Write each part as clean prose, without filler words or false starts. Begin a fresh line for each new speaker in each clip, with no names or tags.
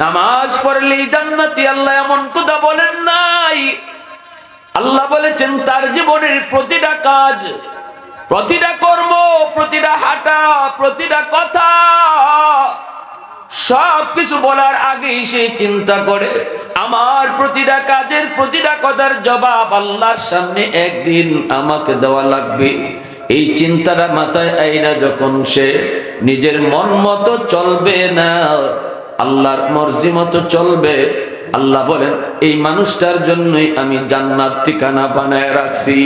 নামাজ পড়লেই জান্নাতি, আল্লাহ এমন কথা বলেন নাই। আল্লাহ বলেছেন তার জীবনের প্রতিটা কাজ, প্রতিটা কর্ম, প্রতিটা হাঁটা, প্রতিটা কথা, সব কিছু বলার আগেই সে চিন্তা করে আমার প্রতিটা কাজের, প্রতিটা কথার জবাব আল্লাহর সামনে একদিন আমাকে দেওয়া লাগবে। এই চিন্তাটা মাথায় আইনা যখন সে নিজের মন মতো চলবে না, আল্লাহর মর্জি মতো চলবে, আল্লাহ বলেন এই মানুষটার জন্যই আমি জান্নাত ঠিকানা বানায় রাখছি।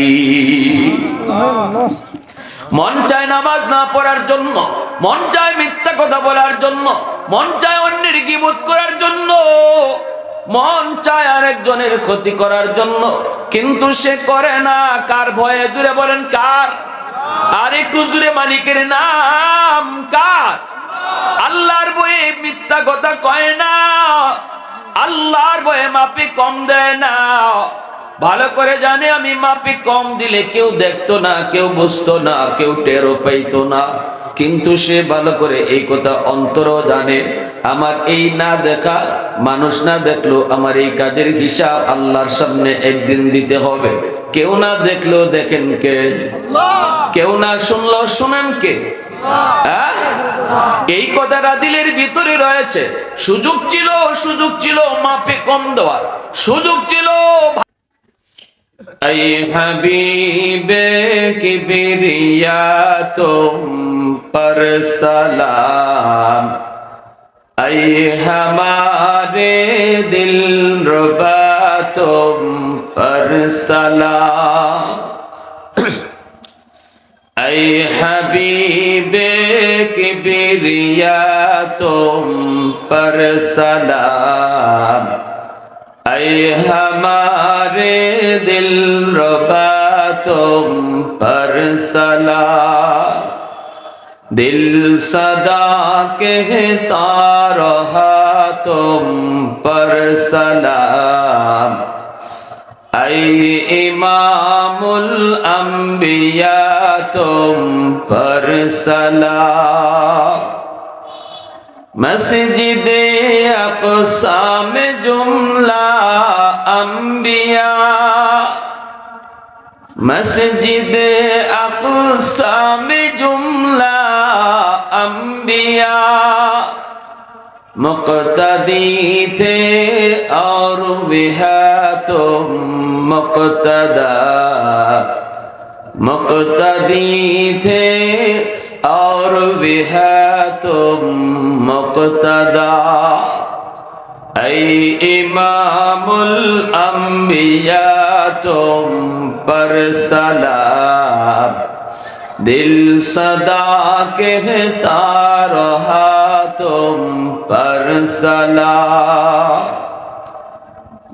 মন চায় নামাজ না পড়ার জন্য, মন চায় মিথ্যা কথা বলার জন্য, মন চায় অন্যের গীবত করার জন্য, মন চায় আরেকজনের ক্ষতি করার জন্য, কিন্তু সে করে না। কার ভয়ে? জুড়ে বলেন কার? আর একটু জুড়ে মালিকের নাম কার? আল্লাহর ভয়ে মিথ্যা কথা কয় না, আল্লাহর ভয়ে মাপে কম দেয় না। ভালো করে জানে আমি মাপে কম দিলে কেউ দেখতো না, কেউ বুঝতো না, কেউ টেরও পাইতো না, কিন্তু সে ভালো করে এই কথা অন্তরও জানে আমার এই না দেখা, মানুষ না দেখলো আমার এই কাজের হিসাব আল্লাহর সামনে একদিন দিতে হবে। কেউ না দেখলো দেখেন কে? কেউ না শুনলো শুনেন কে? এই কথাটা দিলের ভিতরে রয়েছে। সুযোগ ছিল মাপে কম দেওয়ার, সুযোগ ছিল। ऐ हबीबे किबरिया तुम पर सलाम, ऐ हमारे दिलरुबा तुम पर सलाम, ऐ हबीबे किबरिया तुम पर सलाम, ऐ हमारे दिलरुबा तुम पर सलाम, दिल सदा कहता रहा तुम पर सलाम, ऐ इमामुल अंबिया तुम पर सलाम, मस्जिदे अक़सा में जुमला अंबिया, मस्जिदे अक़सा में जुमला अंबिया, मुक़्तदी थे और वह तुम मुक़्तदा, मुक़्तदी थे और वह तुम मुक़्तदा, ऐ इमामुल अंबिया तुम पर सलाम, दिल सदा कहता रहा तुम पर सलाम।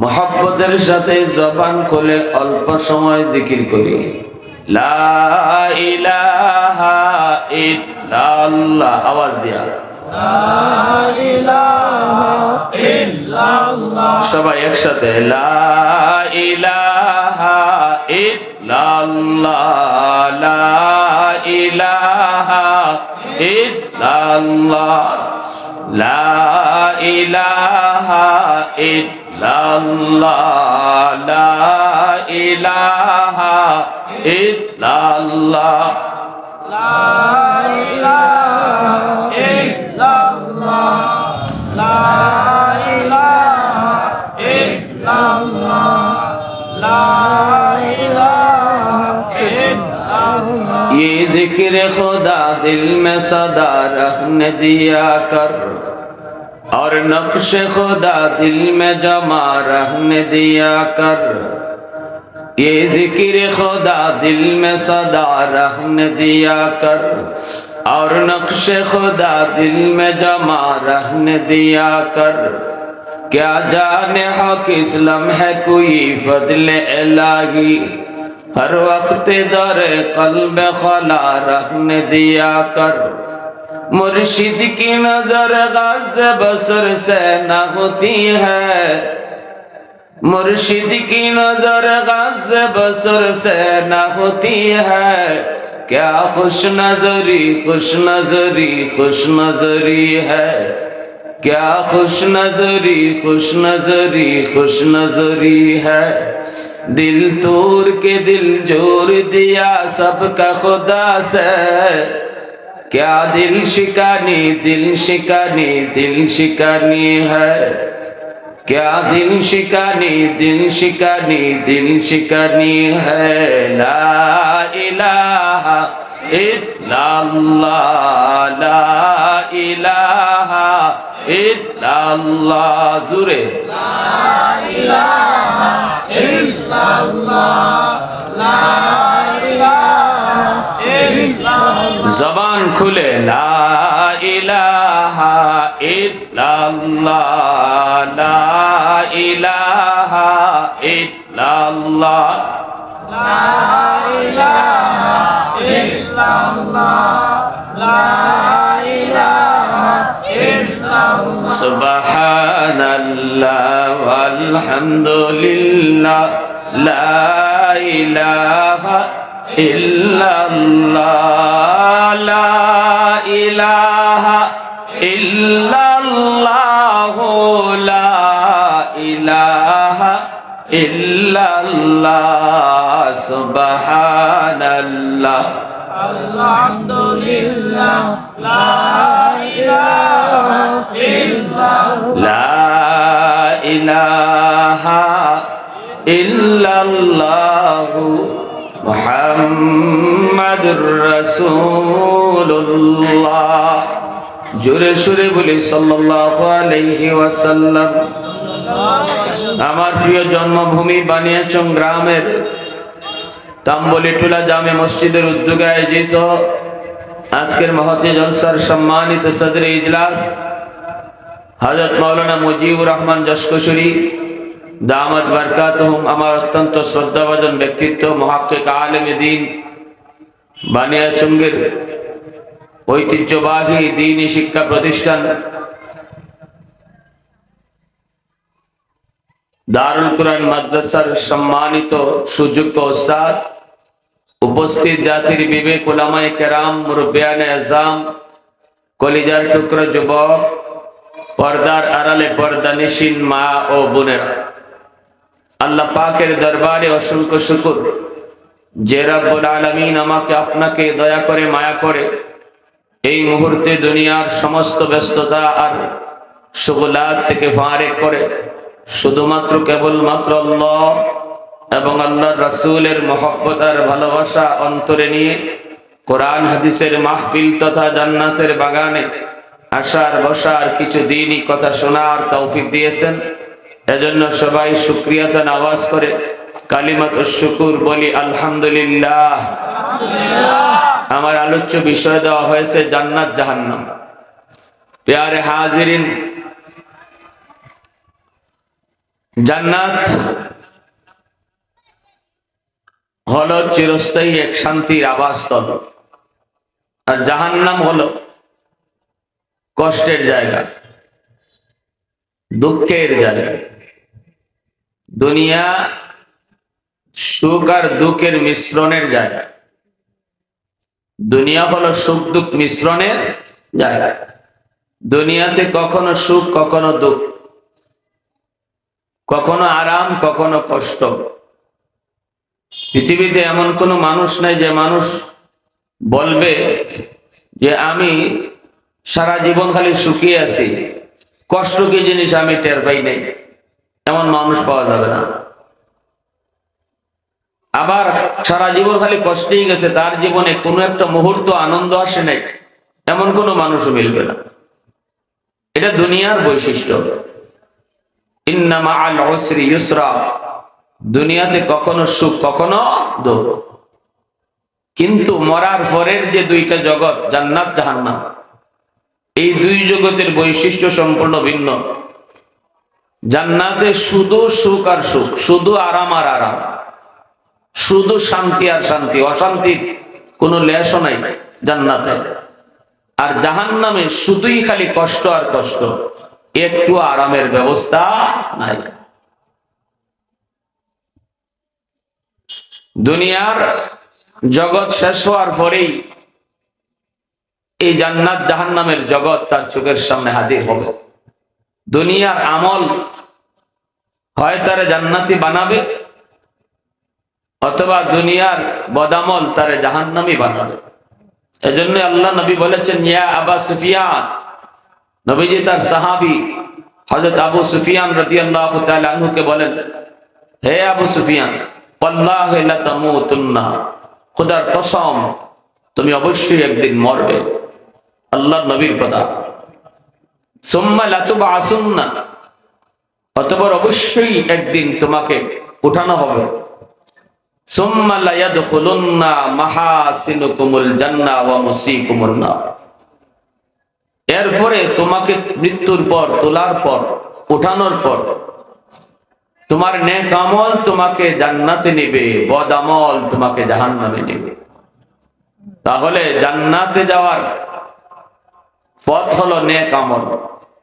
मोहब्बतेर साथे जबान खोले अल्प समय जिकिर करी ला इलाहा इल्लाल्लाह, आवाज दिया ला इलाहा इल्लाल्लाह, सबाई एक साथे ला इलाहा इल्लाल्लाह, ला इलाहा इल्लाल्लाह, ला इलाहा इल्लाल्लाह, ला इलाहा इल्लाल्लाह, ला इलाहा इल्लाल्लाह, ला इलाहा इल्लाल्लाह, ला इलाहा इल्लाल्लाह। ये जिक्र खुदा दिल में सदा रहने दिया कर, और नक्श खुदा दिल में जमा रहने दिया कर, ये जिक्र खुदा दिल में सदा रहने दिया कर, और नक्श खुदा दिल में जमा रहने दिया कर, क्या जाने हक इस्लाम है कोई फजल इलाही, हर वक्त दर कल्ब खला रखने दिया कर, मुर्शिद की नजर गाज़ बसर से न होती है, मुर्शिद की नजर गाज़ बसर से न होती है, क्या खुश नजरी खुश नजरी खुश नजरी है, क्या खुश नजरी है, दिल तोड़ के दिल जोड़ दिया सबका खुदा से। क्या दिल शिकानी है, क्या दिल शिकानी है। ला इलाहा इल्लल्लाह, ला इलाहा इल्लल्लाह, जुरे ला इलाहा इल्लल्लाह, ला इलाहा इल्लल्लाह। ज़बान खुले ला इलाहा इल्लल्लाह, ला इलाहा इल्लल्लाह, ला इलाहा इल्लल्लाह, ला इलाहा इल्लल्लाह। सुबहानल्लाह वल्हम्दुलिल्लाह, ला इलाहा इल्लल्लाह, ला इलाहा इल्लल्लाह, ला इलाहा इल्लल्लाह। सुबहानल्लाह अल्हम्दुलिल्लाह, ला इलाहा इल्लल्लाह, ला इलाहा इल्लल्लाह, मुहम्मदुर রাসূলুল্লাহ। জোরে সুরে বলি সাল্লাল্লাহু আলাইহি ওয়াসাল্লাম। আমার প্রিয় জন্মভূমি বানিয়াচং গ্রামের তাম্বলিটুলা জামে মসজিদের উদ্যোগে আয়োজিত আজকের মহতি জলসার সম্মানিত সদরে ইজলাস হযরত মাওলানা মুজিবুর রহমান যশকশরী দামাত বরকাতুহুম, আমার অত্যন্ত শ্রদ্ধাভাজন ব্যক্তিত্ব মুহাক্কিক আলেমে দ্বীন বানিয়াচংয়ের ঐতিহ্যবাহী দ্বীনি শিক্ষা প্রতিষ্ঠান দারুল কুরআন মাদ্রাসার সম্মানিত সুযোগ্য ওস্তাদ, উপস্থিত জাতির বিবেক উলামায়ে কেরাম, মুরব্বিয়ানে আযম, কলিজার টুকরা যুবক, পর্দার আড়ালে পর্দানিশীন মা ও বোনেরা, আল্লাহ পাকের দরবারে অসংখ্য শুকর যে রব্বুল আলামিন আমাকে আপনাকে দয়া করে মায়া করে এই মুহূর্তে দুনিয়ার সমস্ত ব্যস্ততা আর শুগলাত থেকে ফারেক করে শুধুমাত্র কেবলমাত্র আল্লাহ এবং আল্লাহর রাসূলের মহব্বত আর ভালোবাসা অন্তরে নিয়ে কোরআন হাদিসের মাহফিল তথা জান্নাতের বাগানে আসার বসার কিছু দ্বীনি কথা শোনার তৌফিক দিয়েছেন। এজন্য সবাই শুকরিয়াতান আওয়াজ করে কালিমাতুশ শুকুর বলি আলহামদুলিল্লাহ। আমার আলোচ্য বিষয় দেওয়া হয়েছে জান্নাত জাহান্নাম। প্যারে হাজিরিন, জান্নাত হলো চিরস্থায়ী এক শান্তির আবাসস্থল, আর জাহান্নাম হলো কষ্টের জায়গা, দুঃখের জায়গা। দুনিয়া সুখ আর দুঃখের মিশ্রণের জায়গা। দুনিয়া হলো সুখ দুঃখ মিশ্রণের জায়গা। দুনিয়াতে কখনো সুখ কখনো দুঃখ, কখনো আরাম কখনো কষ্ট। পৃথিবীতে এমন কোনো মানুষ নাই যে মানুষ বলবে যে আমি সারা জীবন খালি সুখী আছি, কষ্ট কি জিনিস আমি টের পাই নাই। এমন মানুষ পাওয়া যাবে না। আবার সারা জীবন খালি কষ্টেই গেছে, তার জীবনে কোনো একটা মুহূর্ত আনন্দ আসে নাই, এমন কোনো মানুষও মিলবে না। এটা দুনিয়ার বৈশিষ্ট্য। ইন্না মাআল উসরি ইউসরা, দুনিয়াতে কখনো সুখ কখনো দুঃখ। কিন্তু মরার পরের যে দুইটা জগৎ জান্নাত জাহান্নাম, এই দুই জগতের বৈশিষ্ট্য সম্পূর্ণ ভিন্ন। জান্নাতে শুধু সুখ আর সুখ, শুধু আরাম আর আরাম, শুধু শান্তি আর শান্তি, অশান্তির কোনো লেশও নাই জান্নাতে। আর জাহান্নামে শুধুই খালি কষ্ট আর কষ্ট, একটু আরামের ব্যবস্থা নাই। দুনিয়ার জগৎ শেষ হওয়ার পরেই এই জান্নাত জাহান্নামের জগৎ তার চোখের সামনে হাজির হবে। দুনিয়ার আমল হয় তারে জান্নাতি বানাবে, অথবা দুনিয়ার বদামল তারে জাহান্নামী বানাবে। এজন্য আল্লাহ নবী বলেছেন, ইয়া আবা সুফিয়ান, নবীজি তার সাহাবী হযরত আবু সুফিয়ান রাদিয়াল্লাহু তাআলা আনহুকে বলেন, হে আবু সুফিয়ান, ওয়াল্লাহি লা তামুতুন্না, খোদার কসম তুমি অবশ্যই একদিন মরবে। আল্লাহর নবীর কথা। সুম্মা লা তুবআসুন্না, অতঃপর অবশ্যই একদিন তোমাকে উঠানো হবে। সুম্মা লা ইয়াদখুলুন্না মাহাসিনুকুমুল জান্নাহ ওয়া মুসিকুমুন নার, এরপরে তোমাকে মৃত্যুর পর, তোলার পর, উঠানোর পর তোমার নেক আমল তোমাকে জান্নাতে নেবে, বদ আমল তোমাকে জাহান্নামে নেবে। তাহলে জান্নাতে যাওয়ার পথ হলো নেক আমল,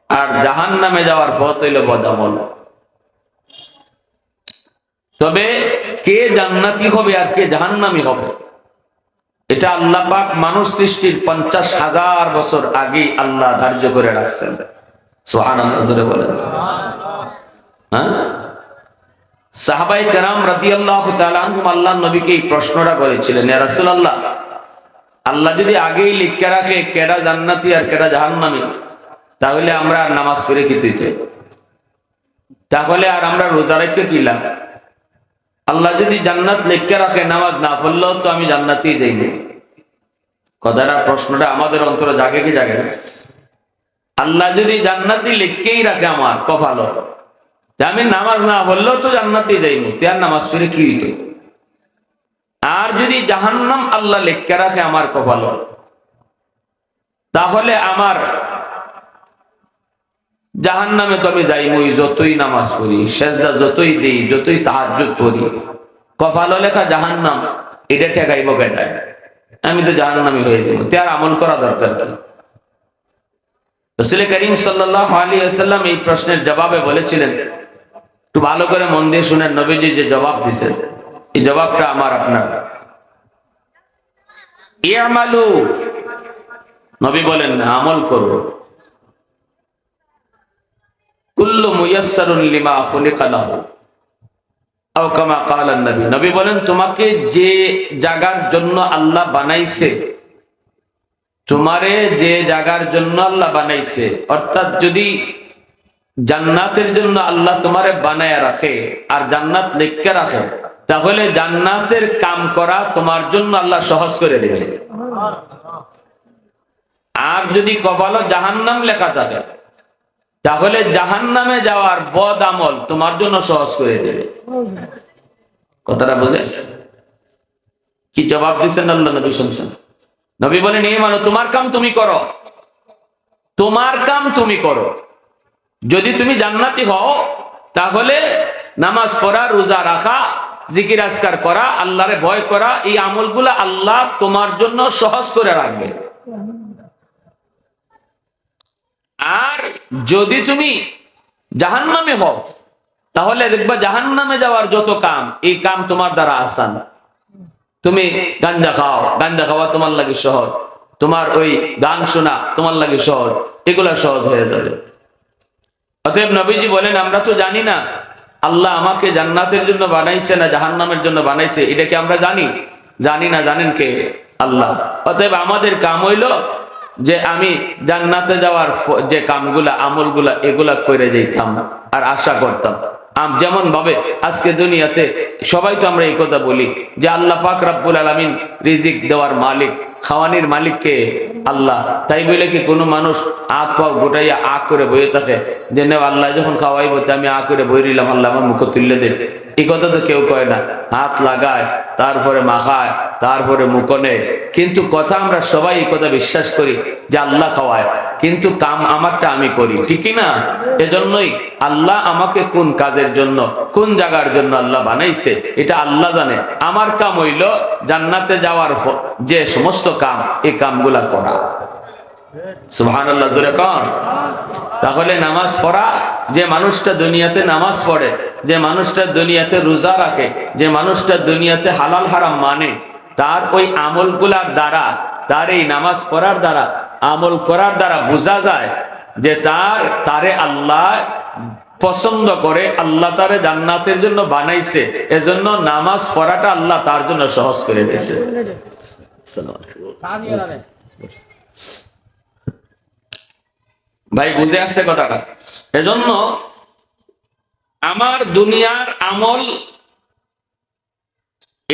আর জাহান্নামে যাওয়ার পথ হইল বদ আমল। তবে কে জান্নাতি হবে আর কে জাহান্নামী হবে, এটা আল্লাহ পাক মানুষ সৃষ্টির 50,000 বছর আগে আল্লাহ ধার্য করে রাখছেন। সুবহানাল্লাহ, জোরে বলেন। হ্যাঁ, সাহাবায়ে কেরাম রাদিয়াল্লাহু তাআলা আনহুম আল্লাহর নবীকে এই প্রশ্নটা করেছিলেন, ইয়া রাসূলুল্লাহ, আল্লাহ যদি আগেই লিখে রাখে কেডা জান্নাতি আর কেডা জাহান্নামী, তাহলে আমরা আর নামাজ পড়ে কি তুইতে, তাহলে আর আমরা রোজা রেখে কি লাভ? আল্লাহ যদি জান্নাত লিখে রাখে, নামাজ না পড়লেও তো আমি জান্নাতেই যাইনি। কথাটা, প্রশ্নটা আমাদের অন্তরে জাগে কি জাগে না? আল্লাহ যদি জান্নাতি লিখকেই রাখে আমার কপালে, আমি নামাজ না পড়লেও তো জান্নাতেই যাইনি, তে আর নামাজ পড়ে কি হইতো? আর যদি জাহান্নাম আল্লাহ লিখে রাখে আমার কপালে, তাহলে আমার জাহান্নামে তবে যাইমই, যতই নামাজ পড়ি, সেজদা যতই দেই, যতই তাহাজ্জুদ পড়ি, কপালে লেখা জাহান্নাম, এটা ঠেকাইব কেডা? আমি তো জাহান্নামী হয়ে যাব, তে আর আমল করা দরকার কি? রাসূল করিম সাল্লাল্লাহু আলাইহি ওয়াসাল্লাম এই প্রশ্নের জবাবে বলেছিলেন, একটু ভালো করে মন দিয়ে শুনেন, নবীজি যে জবাব দিয়েছেন এই জবাবটা আমার আপনার। ইয়ামালু, নবী বলেন আমল করো, কুল্লু মুয়াসসারুন লিমা খুলিকা লাহু আও কামা ক্বালা নবী, নবী বলেন তোমাকে যে জায়গার জন্য আল্লাহ বানাইছে, তোমারে যে জায়গার জন্য আল্লাহ বানাইছে, অর্থাৎ যদি জান্নাতের জন্য আল্লাহ তোমারে বানায়া রাখে আর জান্নাত লিখে রাখে, তাহলে জান্নাতের কাম করা তোমার জন্য আল্লাহ সহজ করে দেবে। আর যদি কপালে জাহান্নাম লেখা থাকে, তাহলে জাহান্নামে যাওয়ার বদ আমল তোমার জন্য সহজ করে দেবে। কথাটা বুঝে আসছে? কি জবাব দিচ্ছেন আল্লাহ নবী, শুনছেন? নবী বলেন, এই মানো তোমার কাম তুমি করো, তোমার কাম তুমি করো। যদি তুমি জান্নাতি হও, তাহলে নামাজ পড়া, রোজা রাখা, জিকির আজকার করা, আল্লাহরে ভয় করা, এই আমলগুলা আল্লাহ তোমার জন্য সহজ করে রাখবে। আর যদি তুমি জাহান্নামে হও, তাহলে দেখবা জাহান্নামে যাওয়ার যত কাম, এই কাম তোমার দ্বারা আসান। তুমি গাঞ্জা খাও, গাঞ্জা খাওয়া তোমার লাগে সহজ, তোমার ওই গান শোনা তোমার লাগে সহজ, এগুলা সহজ হয়ে যাবে। অতএব নবীজি বলেন, আমরা তো জানি না আল্লাহ আমাকে জান্নাতের জন্য বানাইছে না জাহান্নামের জন্য বানাইছে, এটা কি আমরা জানি? জানি না। জানেন কে? আল্লাহ। অতএব আমাদের কাম হইল যে আমি জান্নাতে যাওয়ার যে কামগুলা, আমলগুলা, এগুলা করে যেতাম আর আশা করতাম। যেমন ভাবে আজকে দুনিয়াতে সবাই তো আমরা এই কথা বলি যে আল্লাহ পাক রব্বুল আলামিন রিজিক দেওয়ার মালিক, খাওয়ানির মালিক কে? আল্লাহ। তাই বলে কি কোনো মানুষ আখ পাও গোটাইয়া আখ করে বইয়ে থাকে যে নেও আল্লাহ যখন খাওয়াইব আমি আখ করে বই রইলাম, আল্লাহ আমার মুখ তুললে দে? এই কথা তো কেউ কয় না। হাত লাগায়, তারপরে মাখায়, তারপরে মুখ নেয়। কিন্তু কথা আমরা সবাই এই কথা বিশ্বাস করি যে আল্লাহ খাওয়ায়, কিন্তু কাম আমারটা আমি করি, ঠিকই না? এজন্যই আল্লাহ আমাকে কোন কাজের জন্য, কোন জায়গার জন্য আল্লাহ বানাইছে এটা আল্লাহ জানে। আমার কাম হইল জান্নাতে যাওয়ার যে সমস্ত কাম, এই কামগুলা করা। সুবহানাল্লাহ, জোরে কোন? তাহলে নামাজ পড়া, যে মানুষটা দুনিয়াতে নামাজ পড়ে, যে মানুষটা দুনিয়াতে রোজা রাখে, যে মানুষটা দুনিয়াতে হালাল হারাম মানে, তার ওই আমলগুলার দ্বারা, তার এই নামাজ পড়ার দ্বারা, আমল করার দ্বারা বোঝা যায় যে তারে আল্লাহ পছন্দ করে, আল্লাহ তারে জান্নাতের জন্য বানাইছে, এজন্য নামাজ পড়াটা আল্লাহ তার জন্য সহজ করে দিয়েছে। ভাই বুঝে আসছে কথাটা? এজন্য আমার দুনিয়ার আমল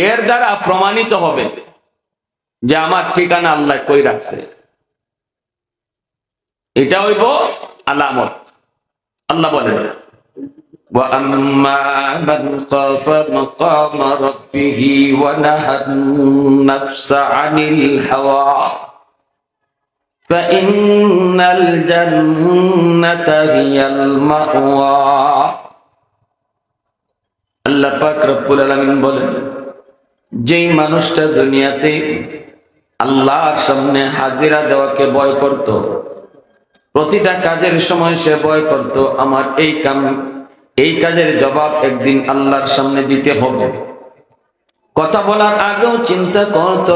এর দ্বারা প্রমাণিত হবে যে আমার ঠিকানা আল্লাহ কই রাখছে, এটা হইব আলামত। আল্লাহ বলেন وَأَمَّا مَنْ خَافَ مَقَامَ رَبِّهِ وَنَهَى النَّفْسَ عَنِ الْهَوَى فَإِنَّ الْجَنَّةَ هِيَ الْمَأْوَى। আল্লাহ পাক রব্বুল আলামিন বলেন, যেই মানুষটা দুনিয়াতে আল্লাহর সামনে হাজিরা দেওয়াকে ভয় করত, প্রতিটা কাজের সময় সে ভয় করত আমার এই কাজের জবাব একদিন আল্লাহর সামনে দিতে হবে। কথা বলার আগেও চিন্তা করত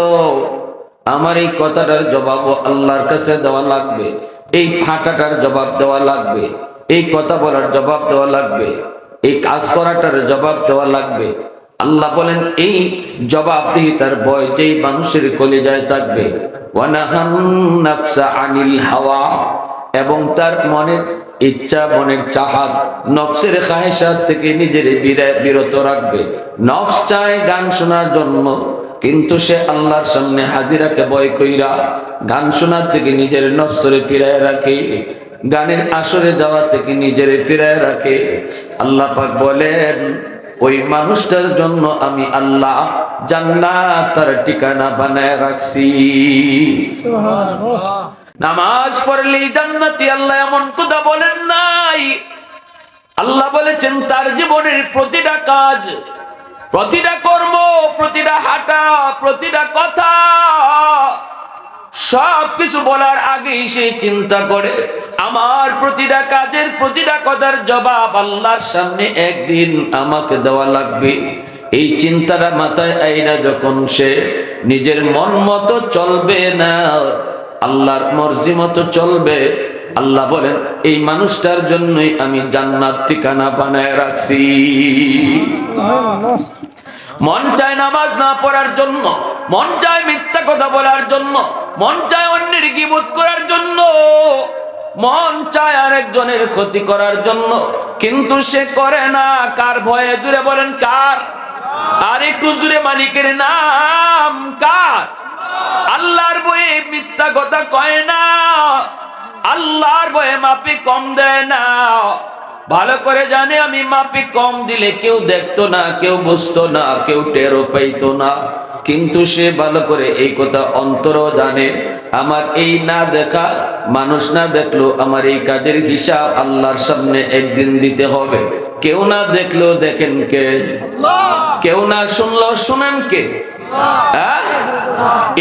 আমার এই কথাটার জবাব আল্লাহর কাছে দেওয়া লাগবে, এই ফাটাটার জবাব দেওয়া লাগবে, এই কথা বলার জবাব দেওয়া লাগবে, এই কাজ করাটার জবাব দেওয়া লাগবে। আল্লাহ বলেন এই জবাবদিহিতার ভয় যেই মানুষের কলিজায় থাকবে, ওয়ানাহান নাফসা আনিল হাওয়া, এবং তার মনের ইচ্ছা, মনের চাহাত, নফসের খাহেসাত থেকে নিজের বিরত রাখবে। নফস চায় গান শোনার জন্য, কিন্তু সে আল্লাহর সামনে হাজিরাকে ভয় কইরা গান শোনার থেকে নিজের নফসরে ফিরায় রাখে, গানের আসরে যাওয়া থেকে নিজের ফিরায় রাখে। আল্লাহ পাক বলেন ওই মানুষটার জন্য আমি আল্লাহ জান্নাত তার ঠিকানা বানায় রাখছি। সুবহানাল্লাহ। নামাজ পড়লেই জান্নাতি আল্লাহ এমন কথা বলেন নাই। আল্লাহ বলেছেন তার জীবনের প্রতিটা কাজ, প্রতিটা কর্ম, প্রতিটা হাঁটা, প্রতিটা কথা, সব কিছু বলার আগেই সে চিন্তা করে আমার প্রতিটা কাজের, প্রতিটা কথার জবাব আল্লাহর সামনে একদিন আমাকে দেওয়া লাগবে। এই চিন্তাটা মাথায় আইনা যখন সে নিজের মন মতো চলবে না, আল্লাহর মর্জি মতো চলবে, আল্লাহ বলেন এই মানুষটার জন্যই আমি জান্নাত ঠিকানা বানায় রাখছি। মন চায় নামাজ না পড়ার জন্য, মন চায় মিথ্যা কথা বলার জন্য, মন চায় অন্যের গীবত করার জন্য, মন চায় আরেকজনের ক্ষতি করার জন্য, কিন্তু সে করে না। কার ভয়ে? জুড়ে বলেন কার? আর একটু জুড়ে মালিকের নাম কার? আল্লাহর ভয়ে মিথ্যা কথা কয় না, আল্লাহর ভয়ে মাপি কম দেয় না। ভালো করে জানে আমি মাপি কম দিলে কেউ দেখতো না, কেউ বুঝতো না, কেউ টেরও পাইতো না, কিন্তু সে ভালো করে এই কথা অন্তরও জানে আমার এই না দেখা, মানুষ না দেখলো আমার এই কাজের হিসাব আল্লাহর সামনে একদিন দিতে হবে। কেউ না দেখলো দেখেন কে? কেউ না শুনলো শুনেন কে?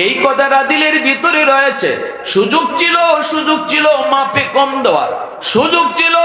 এই কথাটা দিলের ভিতরে রয়েছে। সুযোগ ছিল মাপে কম দেওয়ার, সুযোগ ছিল